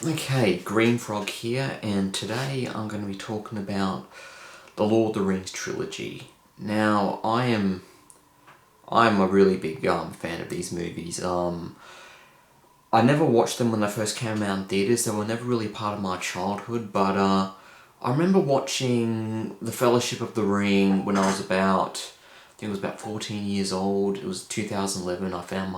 Okay, Green Frog here, and today I'm going to be talking about the Lord of the Rings trilogy. Now, I'm a really big fan of these movies. I never watched them when they first came out in theaters. They were never really part of my childhood, but I remember watching The Fellowship of the Ring when I was I think it was about 14 years old. It was 2011. I found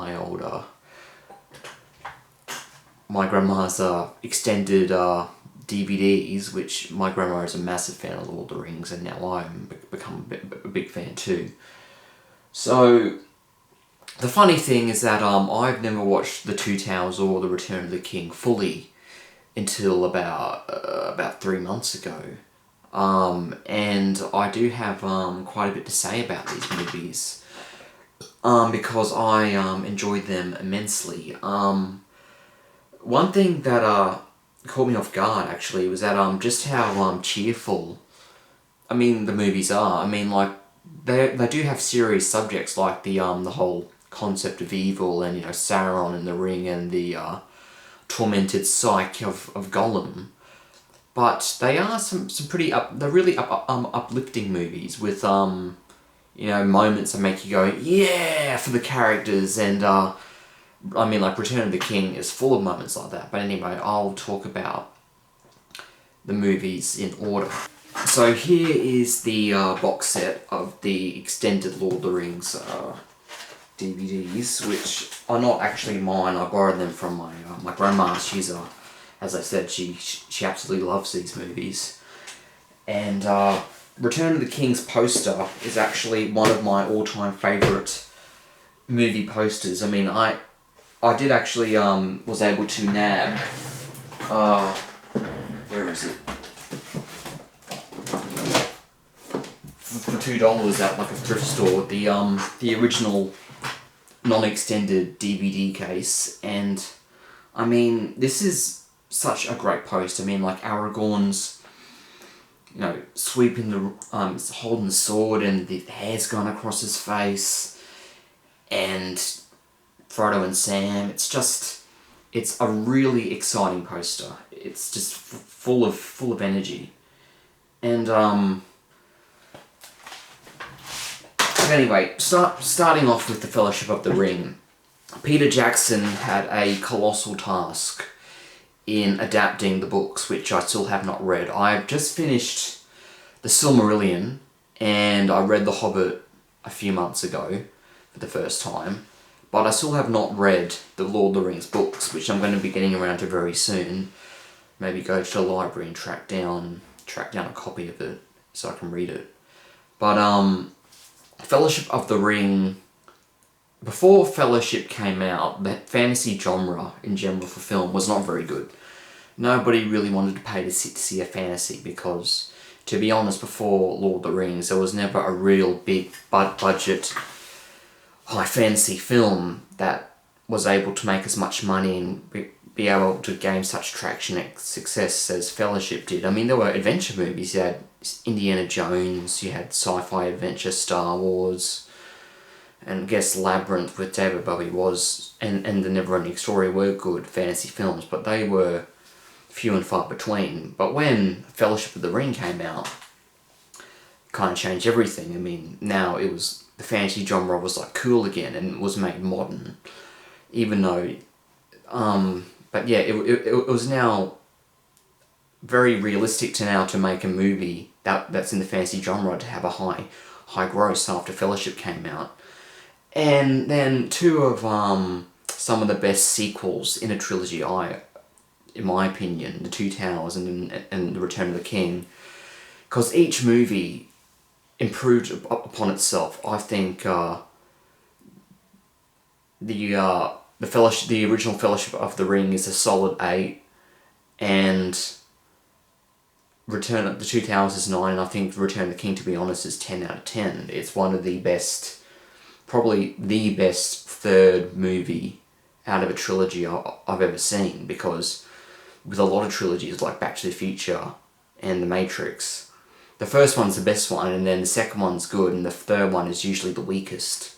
my grandma's extended DVDs, which my grandma is a massive fan of Lord of the Rings, and now I'm become a big fan too. So the funny thing is that I've never watched The Two Towers or The Return of the King fully until about 3 months ago. And I do have quite a bit to say about these movies because I enjoyed them immensely. One thing that caught me off guard actually was that just how cheerful the movies are. Like they do have serious subjects like the whole concept of evil and Sauron and the Ring and the tormented psyche of Gollum. But they are some pretty they're really uplifting movies with moments that make you go yeah for the characters, and like Return of the King is full of moments like that. But anyway, I'll talk about the movies in order. So here is the box set of the extended Lord of the Rings DVDs, which are not actually mine. I borrowed them from my grandma. She's as I said, she absolutely loves these movies. And Return of the King's poster is actually one of my all-time favourite movie posters. I did actually was able to nab where is it? For $2 at like a thrift store, the original non-extended DVD case, and this is such a great poster. Like Aragorn's sweeping holding the sword and the hair's gone across his face, and Frodo and Sam. It's a really exciting poster. It's just full of energy. And anyway, starting off with the Fellowship of the Ring, Peter Jackson had a colossal task in adapting the books, which I still have not read. I've just finished The Silmarillion, and I read The Hobbit a few months ago for the first time, but I still have not read the Lord of the Rings books, which I'm going to be getting around to very soon. Maybe go to the library and track down a copy of it so I can read it. But Fellowship of the Ring, before Fellowship came out, the fantasy genre in general for film was not very good. Nobody really wanted to pay to see a fantasy because, to be honest, before Lord of the Rings, there was never a real big budget high fantasy film that was able to make as much money and be able to gain such traction and success as Fellowship did. There were adventure movies. You had Indiana Jones, you had sci-fi adventure Star Wars, and I guess Labyrinth with David Bowie and The Neverending Story were good fantasy films, but they were few and far between. But when Fellowship of the Ring came out, it kind of changed everything. Now the fantasy genre was like cool again and was made modern, even though, but yeah, it was now very realistic to make a movie that's in the fantasy genre to have a high gross after Fellowship came out. And then two of some of the best sequels in a trilogy, in my opinion, The Two Towers and The Return of the King, because each movie improved upon itself. I think the original Fellowship of the Ring is a solid 8, and Return of the Two Towers is 9, and I think Return of the King, to be honest, is 10 out of 10. It's one of the best, probably the best third movie out of a trilogy I've ever seen, because with a lot of trilogies like Back to the Future and The Matrix, the first one's the best one, and then the second one's good, and the third one is usually the weakest.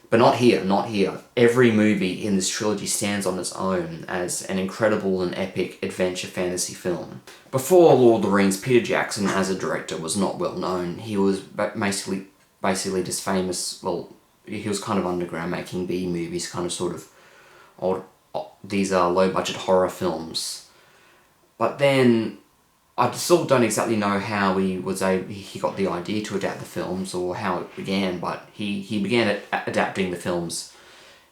But not here, not here. Every movie in this trilogy stands on its own as an incredible and epic adventure fantasy film. Before Lord of the Rings, Peter Jackson as a director was not well known. He was basically just famous, well, he was kind of underground, making B movies, kind of sort of these are low budget horror films. But then I still don't exactly know how he got the idea to adapt the films or how it began, but he began adapting the films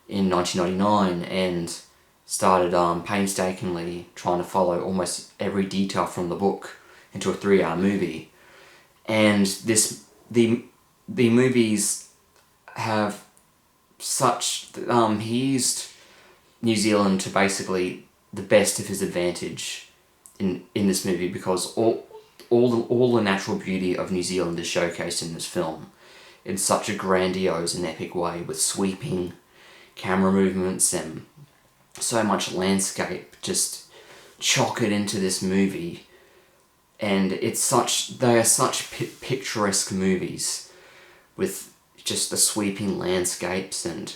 in 1999 and started painstakingly trying to follow almost every detail from the book into a 3-hour movie. And the movies have such he used New Zealand to basically the best of his advantage in this movie, because all the natural beauty of New Zealand is showcased in this film in such a grandiose and epic way, with sweeping camera movements and so much landscape just chock it into this movie. And they are such picturesque movies with just the sweeping landscapes and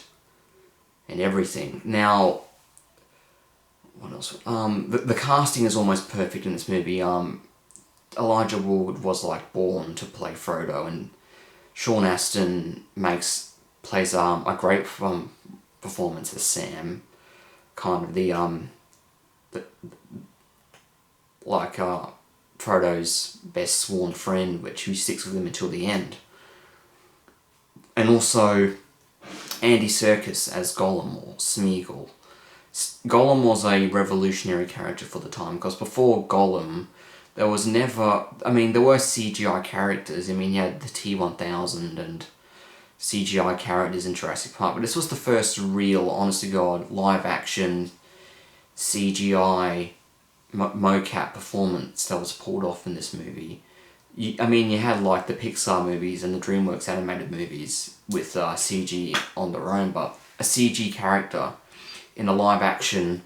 everything. Now, what else? The casting is almost perfect in this movie. Elijah Wood was like born to play Frodo, and Sean Astin plays a great performance as Sam, kind of the Frodo's best sworn friend, who sticks with him until the end. And also Andy Serkis as Gollum, or Smeagol. Gollum was a revolutionary character for the time, because before Gollum, there were CGI characters. You had the T-1000 and CGI characters in Jurassic Park, but this was the first real, honest-to-God, live-action CGI mocap performance that was pulled off in this movie. You had like the Pixar movies and the DreamWorks animated movies with CG on their own, but a CG character in a live-action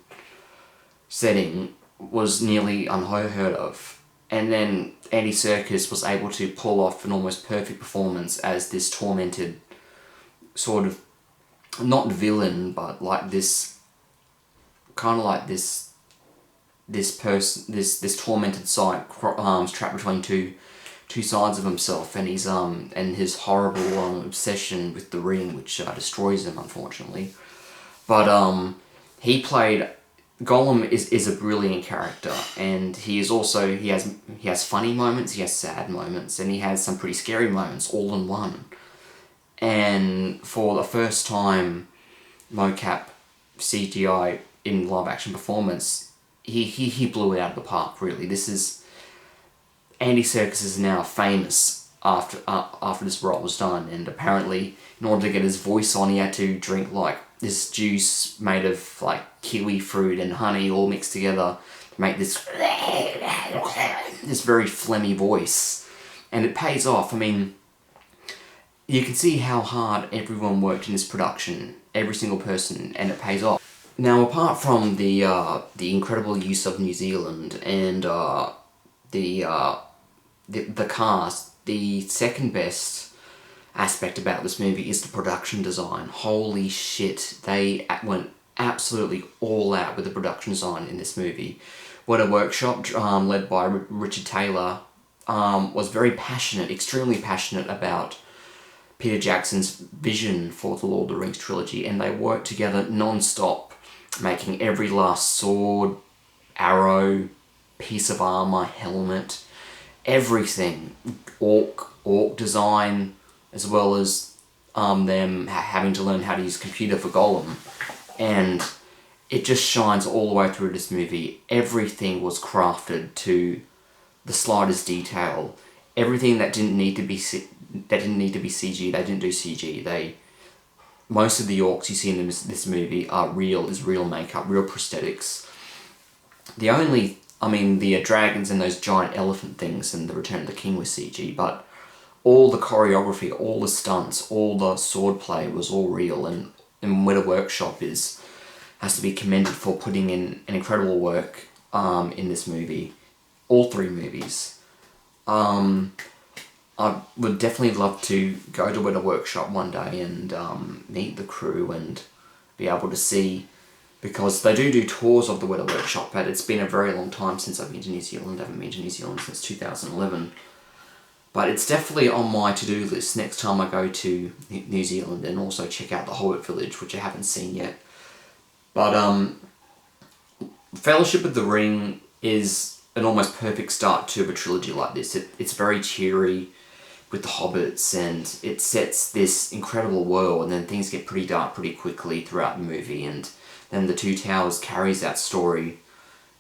setting was nearly unheard of. And then Andy Serkis was able to pull off an almost perfect performance as this tormented sort of, not villain, but like this, kind of like this tormented side, trapped between two sides of himself, and his horrible obsession with the ring, which destroys him, unfortunately. But Gollum is a brilliant character, and he has funny moments, he has sad moments, and he has some pretty scary moments all in one. And for the first time mocap CGI in live action performance, he blew it out of the park, really. Andy Serkis is now famous after this role was done, and apparently in order to get his voice on, he had to drink like this juice made of like kiwi fruit and honey all mixed together to make this very phlegmy voice. And it pays off. You can see how hard everyone worked in this production, every single person, and it pays off. Now, apart from the incredible use of New Zealand and the cast, the second best aspect about this movie is the production design. Holy shit, they went absolutely all out with the production design in this movie. Weta Workshop, led by Richard Taylor, was very passionate, extremely passionate about Peter Jackson's vision for the Lord of the Rings trilogy, and they worked together non-stop, making every last sword, arrow, piece of armor, helmet, everything, orc design, as well as them having to learn how to use a computer for Gollum. And it just shines all the way through this movie. Everything was crafted to the slightest detail. Everything that didn't need to be CG, they didn't do CG. Most of the orcs you see in this movie are real makeup, real prosthetics. The dragons and those giant elephant things in The Return of the King was CG, but all the choreography, all the stunts, all the swordplay was all real, and Weta Workshop has to be commended for putting in an incredible work in this movie. All three movies. I would definitely love to go to Weta Workshop one day and meet the crew and be able to see, because they do tours of the Weta Workshop, but it's been a very long time since I've been to New Zealand. I haven't been to New Zealand since 2011. But it's definitely on my to-do list next time I go to New Zealand, and also check out the Hobbit Village, which I haven't seen yet. But Fellowship of the Ring is an almost perfect start to a trilogy like this. It's very cheery with the hobbits, and it sets this incredible world, and then things get pretty dark pretty quickly throughout the movie, and then The Two Towers carries that story,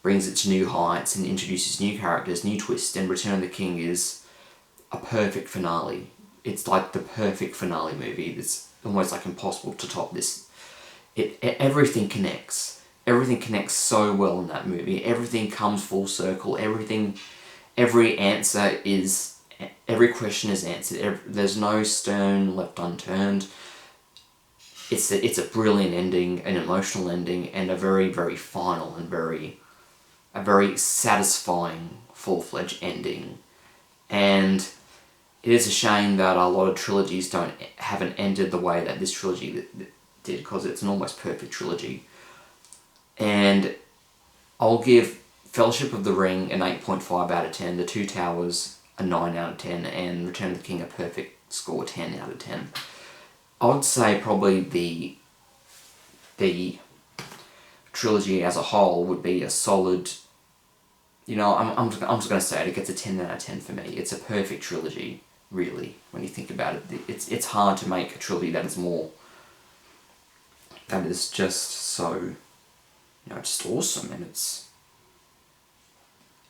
brings it to new heights, and introduces new characters, new twists, and Return of the King is a perfect finale. It's like the perfect finale movie. It's almost like impossible to top this. Everything connects. Everything connects so well in that movie. Everything comes full circle. Every answer is... Every question is answered. There's no stone left unturned. It's a brilliant ending, an emotional ending, and a very, very final and a very satisfying, full-fledged ending. And it is a shame that a lot of trilogies haven't ended the way that this trilogy did, because it's an almost perfect trilogy. And I'll give Fellowship of the Ring an 8.5 out of 10, The Two Towers a 9 out of 10, and Return of the King a perfect score, 10 out of 10. I would say probably the trilogy as a whole would be a solid... I'm just going to say it gets a 10 out of 10 for me. It's a perfect trilogy, really, when you think about it. It's hard to make a trilogy that is just so, just awesome, and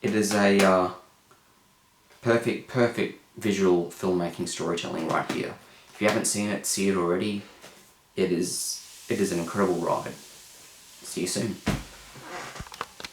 it is a perfect visual filmmaking storytelling right here. If you haven't seen it, see it already. It is an incredible ride. See you soon.